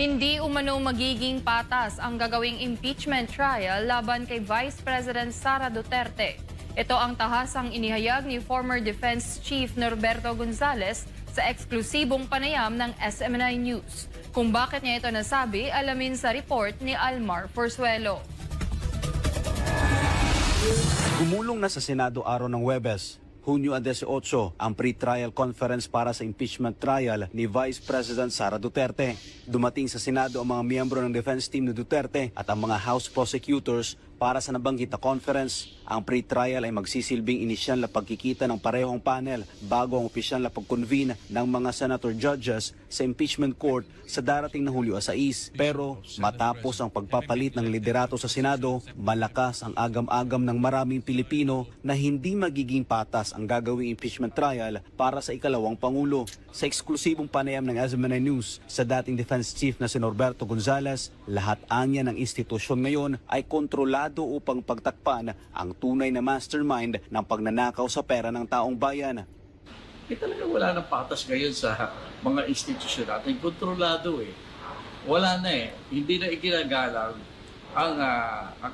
Hindi umano magiging patas ang gagawing impeachment trial laban kay Vice President Sara Duterte. Ito ang tahasang inihayag ni former Defense Chief Norberto Gonzales sa eksklusibong panayam ng SMNI News. Kung bakit niya ito nasabi, alamin sa report ni Almar Forzuelo. Gumulong na sa Senado araw ng Huwebes, Hunyo 18, ang pre-trial conference para sa impeachment trial ni Vice President Sara Duterte. Dumating sa Senado ang mga miyembro ng defense team ni Duterte at ang mga House prosecutors para sa nabanggit na conference. Ang pre-trial ay magsisilbing inisyal na pagkikita ng parehong panel bago ang opisyal na pag-convene ng mga senator judges sa impeachment court sa darating na Hulyo 6. Pero matapos ang pagpapalit ng liderato sa Senado, malakas ang agam-agam ng maraming Pilipino na hindi magiging patas ang gagawing impeachment trial para sa ikalawang Pangulo. Sa eksklusibong panayam ng SMNI News sa dating Defense Chief na si Norberto Gonzales, lahat anya ng institusyon ngayon ay kontrolado upang pagtakpan ang tunay na mastermind ng pagnanakaw sa pera ng taong bayan. Talaga wala nang patas ngayon sa mga institusyon natin. Kontrolado eh. Wala na eh. Hindi na iginagalang ang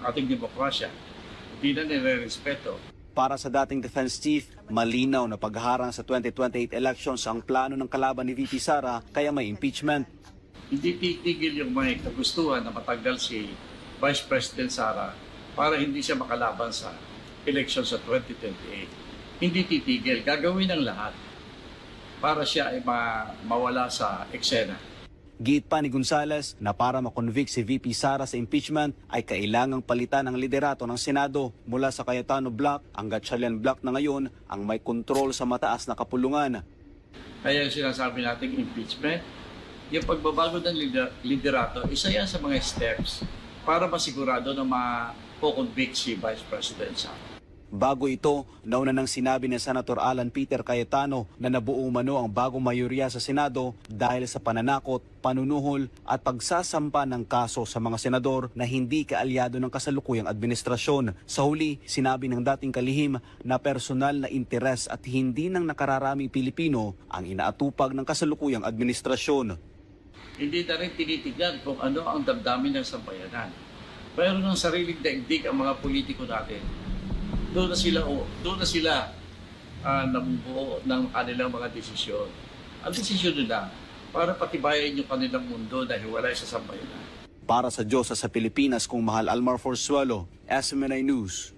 ating demokrasya. Hindi na nire-respeto. Para sa dating Defense Chief, malinaw na pagharang sa 2028 elections ang plano ng kalaban ni VP Sara kaya may impeachment. Hindi titigil yung may kagustuhan na matanggal si Vice President Sara para hindi siya makalaban sa election sa 2028. Hindi titigil. Gagawin ng lahat para siya ay mawala sa eksena. Giit pa ni Gonzales na para makonvict si VP Sara sa impeachment ay kailangang palitan ang liderato ng Senado mula sa Cayetano Block ang Gatchalian Block na ngayon ang may kontrol sa mataas na kapulungan. Kaya yung sinasabi nating impeachment, yung pagbabago ng liderato, isa yan sa mga steps para masigurado na mapoconvict si Vice President Sara. Bago ito, nauna nang sinabi ni Senator Alan Peter Cayetano na nabuo umano ang bagong mayorya sa Senado dahil sa pananakot, panunuhol at pagsasampa ng kaso sa mga senador na hindi kaalyado ng kasalukuyang administrasyon. Sa huli, sinabi ng dating kalihim na personal na interes at hindi ng nakararaming Pilipino ang inaatupag ng kasalukuyang administrasyon. Hindi na rin tinitignan kung ano ang damdamin ng sambayanan. Pero ng sariling daigdig ang mga politiko natin. Doon na sila nabubuo ng kanilang mga desisyon. Ang desisyon nila para patibayan yung kanilang mundo na hiwalay sa sambayanan. Para sa Diyos sa Pilipinas, kung mahal Almar Forzuelo, SMNI News.